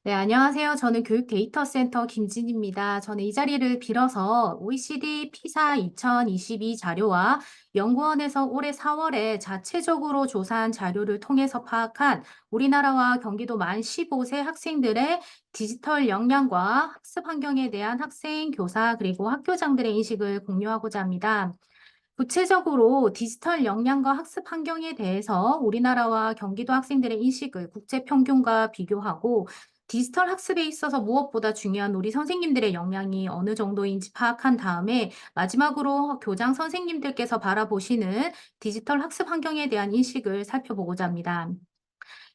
네, 안녕하세요. 저는 교육 데이터 센터 김진입니다. 저는 이 자리를 빌어서 OECD 피사 2022 자료와 연구원에서 올해 4월에 자체적으로 조사한 자료를 통해서 파악한 우리나라와 경기도 만 15세 학생들의 디지털 역량과 학습 환경에 대한 학생, 교사, 그리고 학교장들의 인식을 공유하고자 합니다. 구체적으로 디지털 역량과 학습 환경에 대해서 우리나라와 경기도 학생들의 인식을 국제 평균과 비교하고 디지털 학습에 있어서 무엇보다 중요한 우리 선생님들의 역량이 어느 정도인지 파악한 다음에 마지막으로 교장 선생님들께서 바라보시는 디지털 학습 환경에 대한 인식을 살펴보고자 합니다.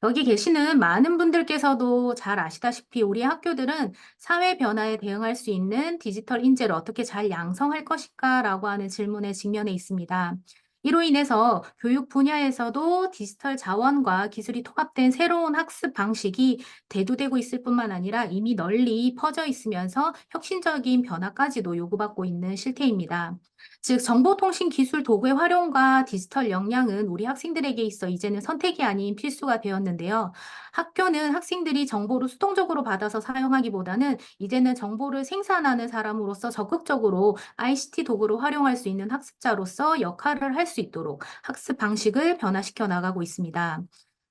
여기 계시는 많은 분들께서도 잘 아시다시피 우리 학교들은 사회 변화에 대응할 수 있는 디지털 인재를 어떻게 잘 양성할 것인가라고 하는 질문에 직면해 있습니다. 이로 인해서 교육 분야에서도 디지털 자원과 기술이 통합된 새로운 학습 방식이 대두되고 있을 뿐만 아니라 이미 널리 퍼져 있으면서 혁신적인 변화까지도 요구받고 있는 실태입니다. 즉, 정보통신 기술 도구의 활용과 디지털 역량은 우리 학생들에게 있어 이제는 선택이 아닌 필수가 되었는데요. 학교는 학생들이 정보를 수동적으로 받아서 사용하기보다는 이제는 정보를 생산하는 사람으로서 적극적으로 ICT 도구를 활용할 수 있는 학습자로서 역할을 할 수 있도록 학습 방식을 변화시켜 나가고 있습니다.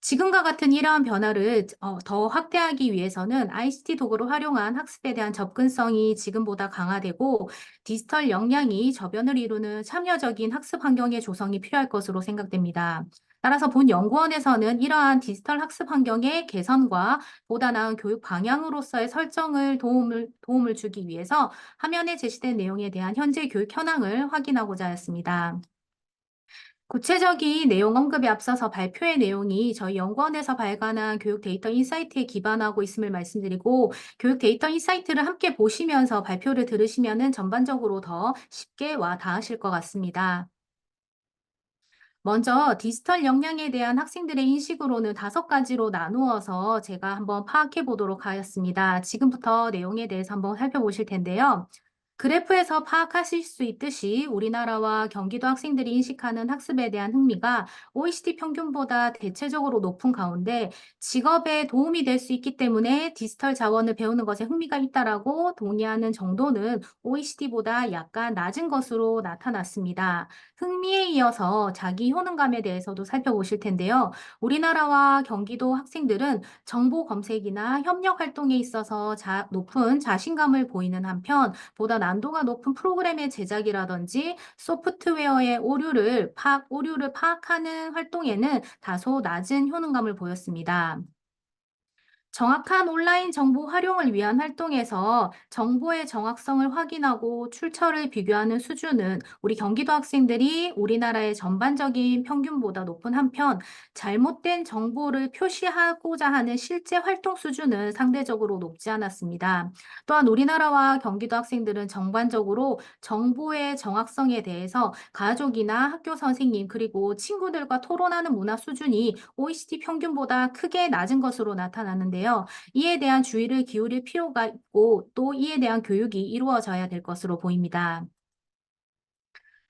지금과 같은 이러한 변화를 더 확대하기 위해서는 ICT 도구를 활용한 학습에 대한 접근성이 지금보다 강화되고 디지털 역량이 저변을 이루는 참여적인 학습 환경의 조성이 필요할 것으로 생각됩니다. 따라서 본 연구원에서는 이러한 디지털 학습 환경의 개선과 보다 나은 교육 방향으로서의 설정을 도움을 주기 위해서 화면에 제시된 내용에 대한 현재 교육 현황을 확인하고자 하였습니다. 구체적인 내용 언급에 앞서서 발표의 내용이 저희 연구원에서 발간한 교육 데이터 인사이트에 기반하고 있음을 말씀드리고, 교육 데이터 인사이트를 함께 보시면서 발표를 들으시면은 전반적으로 더 쉽게 와 닿으실 것 같습니다. 먼저 디지털 역량에 대한 학생들의 인식으로는 5가지로 나누어서 제가 한번 파악해 보도록 하였습니다. 지금부터 내용에 대해서 한번 살펴보실 텐데요. 그래프에서 파악하실 수 있듯이 우리나라와 경기도 학생들이 인식하는 학습에 대한 흥미가 OECD 평균보다 대체적으로 높은 가운데 직업에 도움이 될 수 있기 때문에 디지털 자원을 배우는 것에 흥미가 있다라고 동의하는 정도는 OECD보다 약간 낮은 것으로 나타났습니다. 흥미에 이어서 자기 효능감에 대해서도 살펴보실 텐데요. 우리나라와 경기도 학생들은 정보 검색이나 협력 활동에 있어서 높은 자신감을 보이는 한편 보다 난도가 높은 프로그램의 제작이라든지 소프트웨어의 오류를 파악하는 활동에는 다소 낮은 효능감을 보였습니다. 정확한 온라인 정보 활용을 위한 활동에서 정보의 정확성을 확인하고 출처를 비교하는 수준은 우리 경기도 학생들이 우리나라의 전반적인 평균보다 높은 한편, 잘못된 정보를 표시하고자 하는 실제 활동 수준은 상대적으로 높지 않았습니다. 또한 우리나라와 경기도 학생들은 전반적으로 정보의 정확성에 대해서 가족이나 학교 선생님 그리고 친구들과 토론하는 문화 수준이 OECD 평균보다 크게 낮은 것으로 나타나는데요. 이에 대한 주의를 기울일 필요가 있고 또 이에 대한 교육이 이루어져야 될 것으로 보입니다.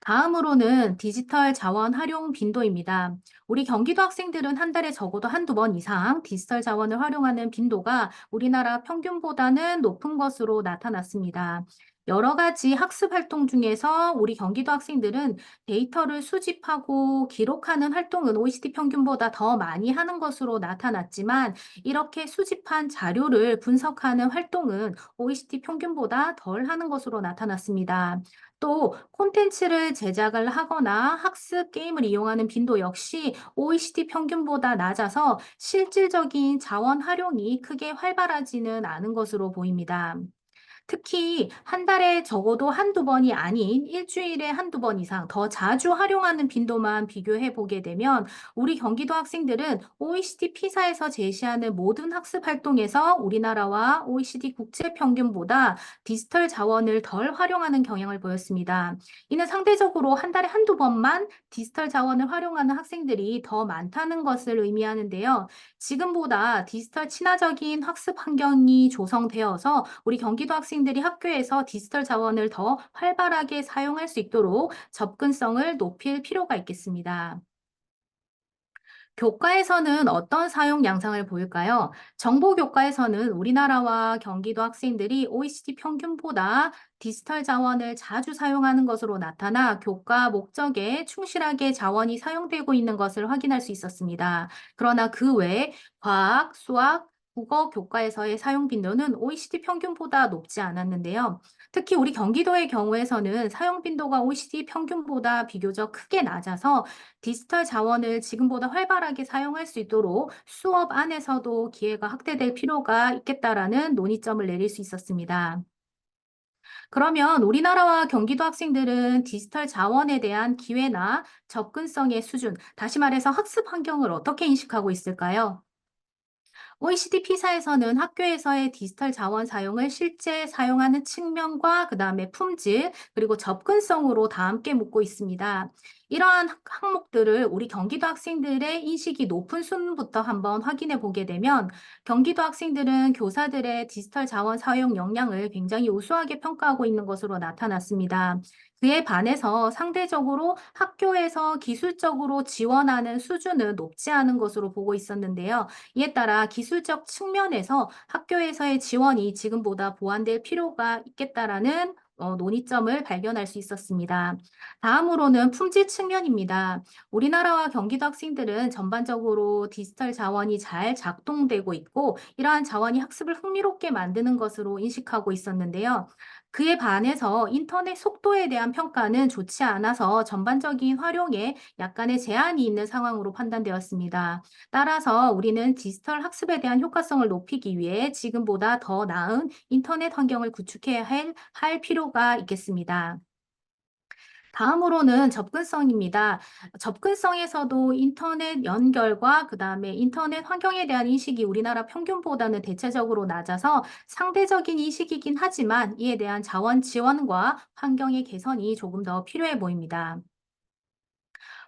다음으로는 디지털 자원 활용 빈도입니다. 우리 경기도 학생들은 한 달에 적어도 한두 번 이상 디지털 자원을 활용하는 빈도가 우리나라 평균보다는 높은 것으로 나타났습니다. 여러 가지 학습 활동 중에서 우리 경기도 학생들은 데이터를 수집하고 기록하는 활동은 OECD 평균보다 더 많이 하는 것으로 나타났지만 이렇게 수집한 자료를 분석하는 활동은 OECD 평균보다 덜 하는 것으로 나타났습니다. 또 콘텐츠를 제작을 하거나 학습 게임을 이용하는 빈도 역시 OECD 평균보다 낮아서 실질적인 자원 활용이 크게 활발하지는 않은 것으로 보입니다. 특히 한 달에 적어도 한두 번이 아닌 일주일에 한두 번 이상 더 자주 활용하는 빈도만 비교해 보게 되면 우리 경기도 학생들은 OECD 피사에서 제시하는 모든 학습 활동에서 우리나라와 OECD 국제 평균보다 디지털 자원을 덜 활용하는 경향을 보였습니다. 이는 상대적으로 한 달에 한두 번만 디지털 자원을 활용하는 학생들이 더 많다는 것을 의미하는데요. 지금보다 디지털 친화적인 학습 환경이 조성되어서 우리 경기도 학생들이 학교에서 디지털 자원을 더 활발하게 사용할 수 있도록 접근성을 높일 필요가 있겠습니다. 교과에서는 어떤 사용 양상을 보일까요? 정보 교과에서는 우리나라와 경기도 학생들이 OECD 평균보다 디지털 자원을 자주 사용하는 것으로 나타나 교과 목적에 충실하게 자원이 사용되고 있는 것을 확인할 수 있었습니다. 그러나 그 외에 과학, 수학, 국어 교과에서의 사용 빈도는 OECD 평균보다 높지 않았는데요. 특히 우리 경기도의 경우에서는 사용 빈도가 OECD 평균보다 비교적 크게 낮아서 디지털 자원을 지금보다 활발하게 사용할 수 있도록 수업 안에서도 기회가 확대될 필요가 있겠다라는 논의점을 내릴 수 있었습니다. 그러면 우리나라와 경기도 학생들은 디지털 자원에 대한 기회나 접근성의 수준, 다시 말해서 학습 환경을 어떻게 인식하고 있을까요? OECD 피사에서는 학교에서의 디지털 자원 사용을 실제 사용하는 측면과 그다음에 품질, 그리고 접근성으로 다 함께 묻고 있습니다. 이러한 항목들을 우리 경기도 학생들의 인식이 높은 순부터 한번 확인해 보게 되면 경기도 학생들은 교사들의 디지털 자원 사용 역량을 굉장히 우수하게 평가하고 있는 것으로 나타났습니다. 그에 반해서 상대적으로 학교에서 기술적으로 지원하는 수준은 높지 않은 것으로 보고 있었는데요. 이에 따라 기술적 측면에서 학교에서의 지원이 지금보다 보완될 필요가 있겠다라는 논의점을 발견할 수 있었습니다. 다음으로는 품질 측면입니다. 우리나라와 경기도 학생들은 전반적으로 디지털 자원이 잘 작동되고 있고 이러한 자원이 학습을 흥미롭게 만드는 것으로 인식하고 있었는데요. 그에 반해서 인터넷 속도에 대한 평가는 좋지 않아서 전반적인 활용에 약간의 제한이 있는 상황으로 판단되었습니다. 따라서 우리는 디지털 학습에 대한 효과성을 높이기 위해 지금보다 더 나은 인터넷 환경을 구축해야 할 필요가 있겠습니다. 다음으로는 접근성입니다. 접근성에서도 인터넷 연결과 그다음에 인터넷 환경에 대한 인식이 우리나라 평균보다는 대체적으로 낮아서 상대적인 인식이긴 하지만 이에 대한 자원 지원과 환경의 개선이 조금 더 필요해 보입니다.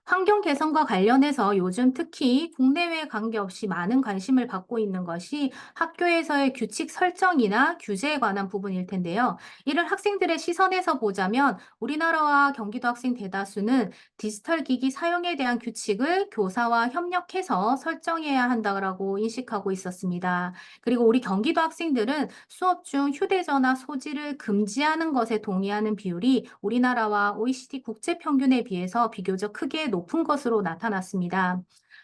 환경 개선과 관련해서 요즘 특히 국내외 관계없이 많은 관심을 받고 있는 것이 학교에서의 규칙 설정이나 규제에 관한 부분일 텐데요. 이를 학생들의 시선에서 보자면 우리나라와 경기도 학생 대다수는 디지털 기기 사용에 대한 규칙을 교사와 협력해서 설정해야 한다고 인식하고 있었습니다. 그리고 우리 경기도 학생들은 수업 중 휴대전화 소지를 금지하는 것에 동의하는 비율이 우리나라와 OECD 국제 평균에 비해서 비교적 크게 높은 것으로 나타났습니다.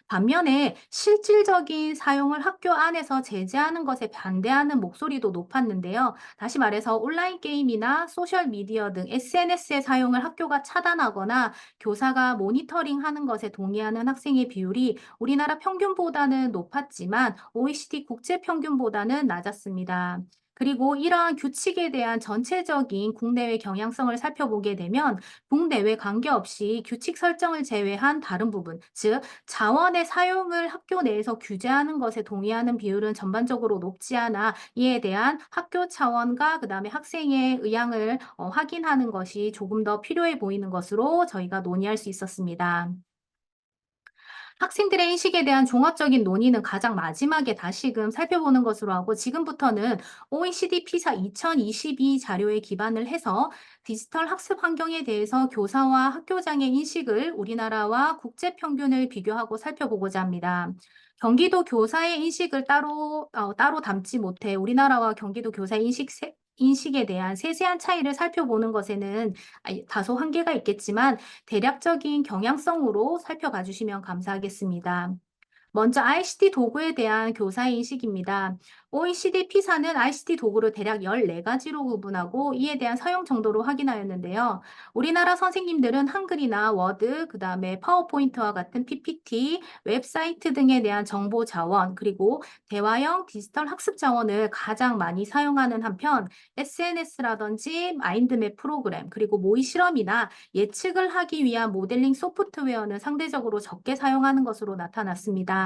반면에 실질적인 사용을 학교 안에서 제재하는 것에 반대하는 목소리도 높았는데요. 다시 말해서 온라인 게임이나 소셜 미디어 등 SNS의 사용을 학교가 차단하거나 교사가 모니터링하는 것에 동의하는 학생의 비율이 우리나라 평균보다는 높았지만 OECD 국제 평균보다는 낮았습니다. 그리고 이러한 규칙에 대한 전체적인 국내외 경향성을 살펴보게 되면 국내외 관계없이 규칙 설정을 제외한 다른 부분, 즉 자원의 사용을 학교 내에서 규제하는 것에 동의하는 비율은 전반적으로 높지 않아 이에 대한 학교 차원과 그다음에 학생의 의향을 확인하는 것이 조금 더 필요해 보이는 것으로 저희가 논의할 수 있었습니다. 학생들의 인식에 대한 종합적인 논의는 가장 마지막에 다시금 살펴보는 것으로 하고 지금부터는 OECD 피사 2022 자료에 기반을 해서 디지털 학습 환경에 대해서 교사와 학교장의 인식을 우리나라와 국제 평균을 비교하고 살펴보고자 합니다. 경기도 교사의 인식을 따로 담지 못해 우리나라와 경기도 교사의 인식에 대한 세세한 차이를 살펴보는 것에는 다소 한계가 있겠지만 대략적인 경향성으로 살펴봐 주시면 감사하겠습니다. 먼저 ICT 도구에 대한 교사 인식입니다. OECD 피사는 ICT 도구를 대략 14가지로 구분하고 이에 대한 사용 정도로 확인하였는데요. 우리나라 선생님들은 한글이나 워드, 그 다음에 파워포인트와 같은 PPT, 웹사이트 등에 대한 정보 자원, 그리고 대화형 디지털 학습 자원을 가장 많이 사용하는 한편 SNS라든지 마인드맵 프로그램, 그리고 모의 실험이나 예측을 하기 위한 모델링 소프트웨어는 상대적으로 적게 사용하는 것으로 나타났습니다.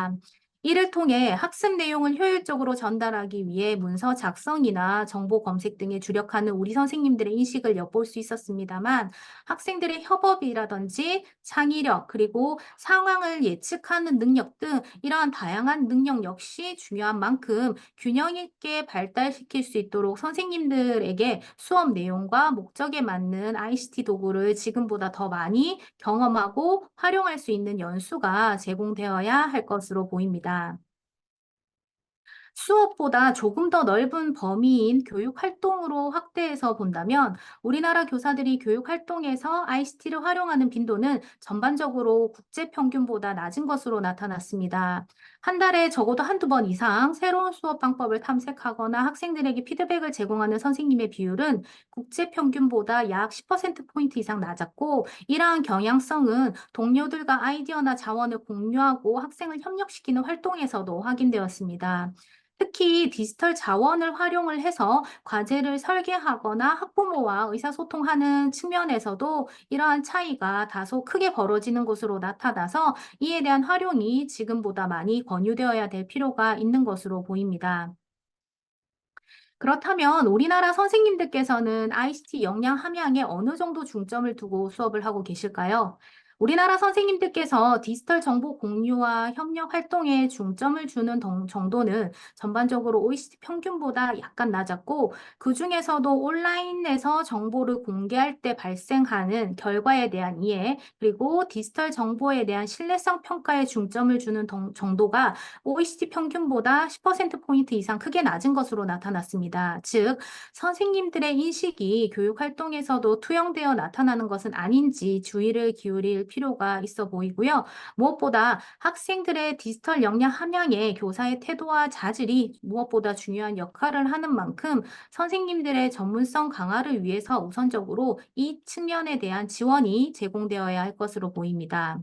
이를 통해 학습 내용을 효율적으로 전달하기 위해 문서 작성이나 정보 검색 등에 주력하는 우리 선생님들의 인식을 엿볼 수 있었습니다만, 학생들의 협업이라든지 창의력, 그리고 상황을 예측하는 능력 등 이러한 다양한 능력 역시 중요한 만큼 균형 있게 발달시킬 수 있도록 선생님들에게 수업 내용과 목적에 맞는 ICT 도구를 지금보다 더 많이 경험하고 활용할 수 있는 연수가 제공되어야 할 것으로 보입니다. 수업보다 조금 더 넓은 범위인 교육 활동으로 확대해서 본다면, 우리나라 교사들이 교육 활동에서 ICT를 활용하는 빈도는 전반적으로 국제 평균보다 낮은 것으로 나타났습니다. 한 달에 적어도 한두 번 이상 새로운 수업 방법을 탐색하거나 학생들에게 피드백을 제공하는 선생님의 비율은 국제 평균보다 약 10%포인트 이상 낮았고, 이러한 경향성은 동료들과 아이디어나 자원을 공유하고 학생을 협력시키는 활동에서도 확인되었습니다. 특히 디지털 자원을 활용을 해서 과제를 설계하거나 학부모와 의사소통하는 측면에서도 이러한 차이가 다소 크게 벌어지는 것으로 나타나서, 이에 대한 활용이 지금보다 많이 권유되어야 될 필요가 있는 것으로 보입니다. 그렇다면 우리나라 선생님들께서는 ICT 역량 함양에 어느 정도 중점을 두고 수업을 하고 계실까요? 우리나라 선생님들께서 디지털 정보 공유와 협력 활동에 중점을 주는 정도는 전반적으로 OECD 평균보다 약간 낮았고, 그중에서도 온라인에서 정보를 공개할 때 발생하는 결과에 대한 이해, 그리고 디지털 정보에 대한 신뢰성 평가에 중점을 주는 정도가 OECD 평균보다 10%포인트 이상 크게 낮은 것으로 나타났습니다. 즉, 선생님들의 인식이 교육 활동에서도 투영되어 나타나는 것은 아닌지 주의를 기울일 필요가 있어 보이고요. 무엇보다 학생들의 디지털 역량 함양에 교사의 태도와 자질이 무엇보다 중요한 역할을 하는 만큼, 선생님들의 전문성 강화를 위해서 우선적으로 이 측면에 대한 지원이 제공되어야 할 것으로 보입니다.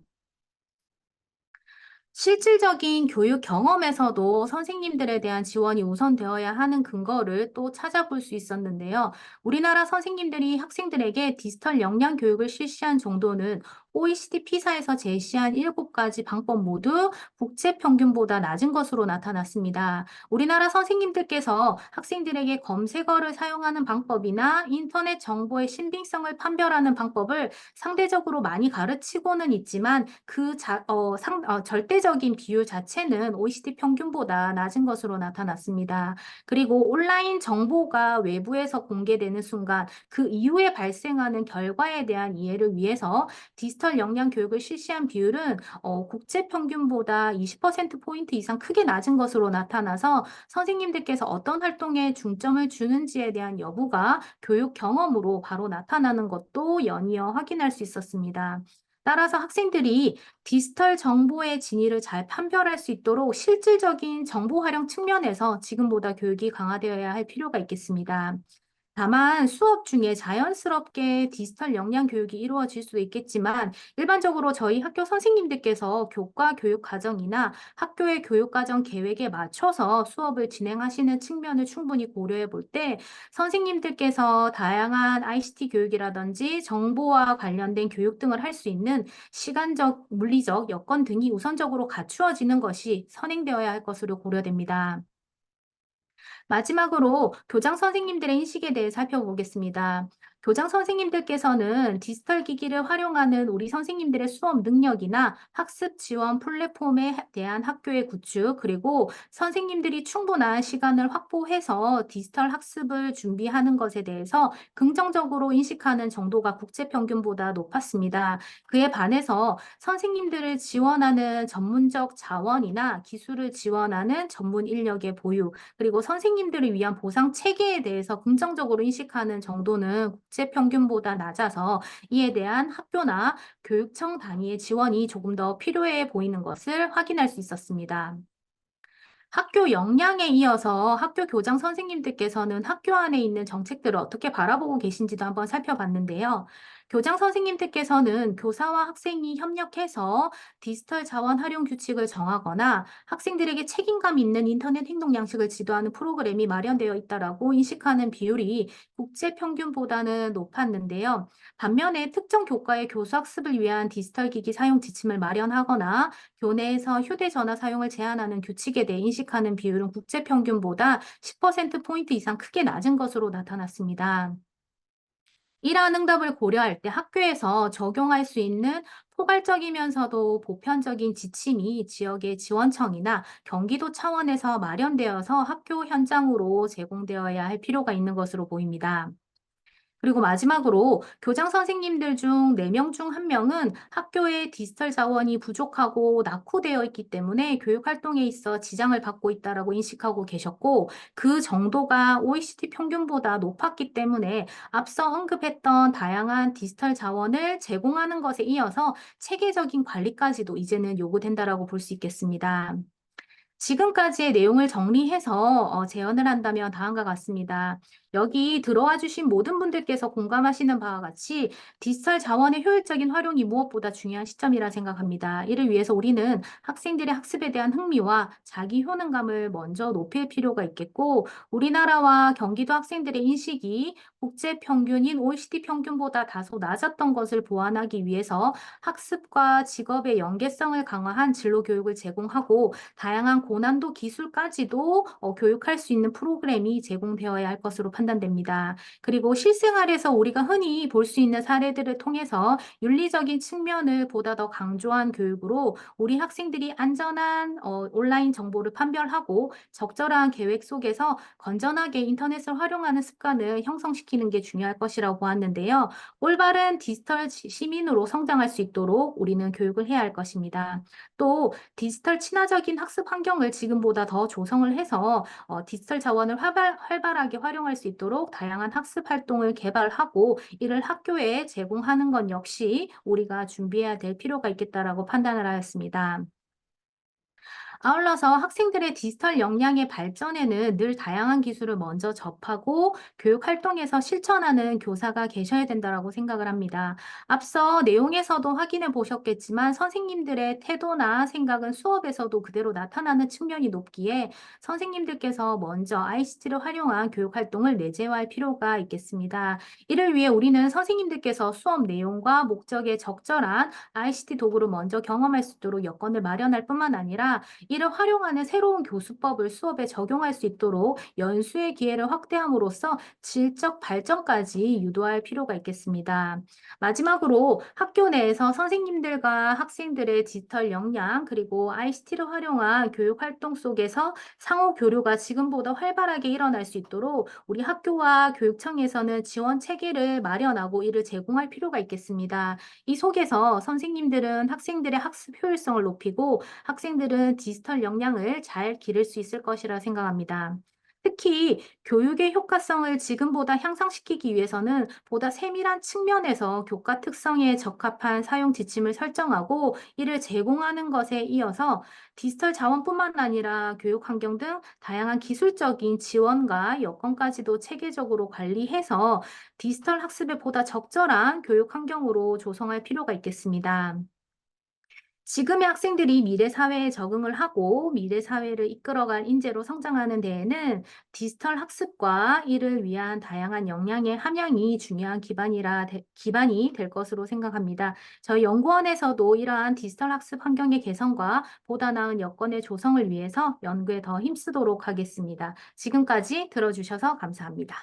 실질적인 교육 경험에서도 선생님들에 대한 지원이 우선되어야 하는 근거를 또 찾아볼 수 있었는데요. 우리나라 선생님들이 학생들에게 디지털 역량 교육을 실시한 정도는 OECD 피사에서 제시한 7가지 방법 모두 국제 평균보다 낮은 것으로 나타났습니다. 우리나라 선생님들께서 학생들에게 검색어를 사용하는 방법이나 인터넷 정보의 신빙성을 판별하는 방법을 상대적으로 많이 가르치고는 있지만, 절대적인 비율 자체는 OECD 평균보다 낮은 것으로 나타났습니다. 그리고 온라인 정보가 외부에서 공개되는 순간 그 이후에 발생하는 결과에 대한 이해를 위해서 디지털 역량 교육을 실시한 비율은 국제 평균보다 20%포인트 이상 크게 낮은 것으로 나타나서, 선생님들께서 어떤 활동에 중점을 주는지에 대한 여부가 교육 경험으로 바로 나타나는 것도 연이어 확인할 수 있었습니다. 따라서 학생들이 디지털 정보의 진위를 잘 판별할 수 있도록 실질적인 정보 활용 측면에서 지금보다 교육이 강화되어야 할 필요가 있겠습니다. 다만 수업 중에 자연스럽게 디지털 역량 교육이 이루어질 수도 있겠지만, 일반적으로 저희 학교 선생님들께서 교과 교육 과정이나 학교의 교육 과정 계획에 맞춰서 수업을 진행하시는 측면을 충분히 고려해 볼 때, 선생님들께서 다양한 ICT 교육이라든지 정보와 관련된 교육 등을 할 수 있는 시간적, 물리적 여건 등이 우선적으로 갖추어지는 것이 선행되어야 할 것으로 고려됩니다. 마지막으로 교장 선생님들의 인식에 대해 살펴보겠습니다. 교장 선생님들께서는 디지털 기기를 활용하는 우리 선생님들의 수업 능력이나 학습 지원 플랫폼에 대한 학교의 구축, 그리고 선생님들이 충분한 시간을 확보해서 디지털 학습을 준비하는 것에 대해서 긍정적으로 인식하는 정도가 국제 평균보다 높았습니다. 그에 반해서 선생님들을 지원하는 전문적 자원이나 기술을 지원하는 전문 인력의 보유, 그리고 선생님들을 위한 보상 체계에 대해서 긍정적으로 인식하는 정도는 국제 평균보다 낮아서, 이에 대한 학교나 교육청 단위의 지원이 조금 더 필요해 보이는 것을 확인할 수 있었습니다. 학교 역량에 이어서 학교 교장 선생님들께서는 학교 안에 있는 정책들을 어떻게 바라보고 계신지도 한번 살펴봤는데요. 교장 선생님들께서는 교사와 학생이 협력해서 디지털 자원 활용 규칙을 정하거나 학생들에게 책임감 있는 인터넷 행동 양식을 지도하는 프로그램이 마련되어 있다라고 인식하는 비율이 국제 평균보다는 높았는데요. 반면에 특정 교과의 교수 학습을 위한 디지털 기기 사용 지침을 마련하거나 교내에서 휴대전화 사용을 제한하는 규칙에 대해 인식하는 비율은 국제 평균보다 10%포인트 이상 크게 낮은 것으로 나타났습니다. 이러한 응답을 고려할 때 학교에서 적용할 수 있는 포괄적이면서도 보편적인 지침이 지역의 지원청이나 경기도 차원에서 마련되어서 학교 현장으로 제공되어야 할 필요가 있는 것으로 보입니다. 그리고 마지막으로 교장 선생님들 중 4명 중 1명은 학교에 디지털 자원이 부족하고 낙후되어 있기 때문에 교육 활동에 있어 지장을 받고 있다라고 인식하고 계셨고, 그 정도가 OECD 평균보다 높았기 때문에 앞서 언급했던 다양한 디지털 자원을 제공하는 것에 이어서 체계적인 관리까지도 이제는 요구된다라고 볼 수 있겠습니다. 지금까지의 내용을 정리해서 제언을 한다면 다음과 같습니다. 여기 들어와 주신 모든 분들께서 공감하시는 바와 같이 디지털 자원의 효율적인 활용이 무엇보다 중요한 시점이라 생각합니다. 이를 위해서 우리는 학생들의 학습에 대한 흥미와 자기 효능감을 먼저 높일 필요가 있겠고, 우리나라와 경기도 학생들의 인식이 국제 평균인 OECD 평균보다 다소 낮았던 것을 보완하기 위해서 학습과 직업의 연계성을 강화한 진로 교육을 제공하고 다양한 고난도 기술까지도 교육할 수 있는 프로그램이 제공되어야 할 것으로 판단됩니다. 그리고 실생활에서 우리가 흔히 볼 수 있는 사례들을 통해서 윤리적인 측면을 보다 더 강조한 교육으로 우리 학생들이 안전한 온라인 정보를 판별하고 적절한 계획 속에서 건전하게 인터넷을 활용하는 습관을 형성시키는 게 중요할 것이라고 보았는데요. 올바른 디지털 시민으로 성장할 수 있도록 우리는 교육을 해야 할 것입니다. 또 디지털 친화적인 학습 환경을 지금보다 더 조성을 해서 디지털 자원을 활발하게 활용할 수 있도록 다양한 학습 활동을 개발하고 이를 학교에 제공하는 것 역시 우리가 준비해야 될 필요가 있겠다라고 판단을 하였습니다. 아울러서 학생들의 디지털 역량의 발전에는 늘 다양한 기술을 먼저 접하고 교육 활동에서 실천하는 교사가 계셔야 된다라고 생각을 합니다. 앞서 내용에서도 확인해 보셨겠지만 선생님들의 태도나 생각은 수업에서도 그대로 나타나는 측면이 높기에 선생님들께서 먼저 ICT를 활용한 교육 활동을 내재화할 필요가 있겠습니다. 이를 위해 우리는 선생님들께서 수업 내용과 목적에 적절한 ICT 도구를 먼저 경험할 수 있도록 여건을 마련할 뿐만 아니라 이를 활용하는 새로운 교수법을 수업에 적용할 수 있도록 연수의 기회를 확대함으로써 질적 발전까지 유도할 필요가 있겠습니다. 마지막으로 학교 내에서 선생님들과 학생들의 디지털 역량 그리고 ICT를 활용한 교육 활동 속에서 상호 교류가 지금보다 활발하게 일어날 수 있도록 우리 학교와 교육청에서는 지원 체계를 마련하고 이를 제공할 필요가 있겠습니다. 이 속에서 선생님들은 학생들의 학습 효율성을 높이고 학생들은 디지털 역량을 잘 기를 수 있을 것이라 생각합니다. 특히 교육의 효과성을 지금보다 향상시키기 위해서는 보다 세밀한 측면에서 교과 특성에 적합한 사용 지침을 설정하고 이를 제공하는 것에 이어서 디지털 자원뿐만 아니라 교육 환경 등 다양한 기술적인 지원과 여건까지도 체계적으로 관리해서 디지털 학습에 보다 적절한 교육 환경으로 조성할 필요가 있겠습니다. 지금의 학생들이 미래 사회에 적응을 하고 미래 사회를 이끌어갈 인재로 성장하는 데에는 디지털 학습과 이를 위한 다양한 역량의 함양이 중요한 기반이 될 것으로 생각합니다. 저희 연구원에서도 이러한 디지털 학습 환경의 개선과 보다 나은 여건의 조성을 위해서 연구에 더 힘쓰도록 하겠습니다. 지금까지 들어주셔서 감사합니다.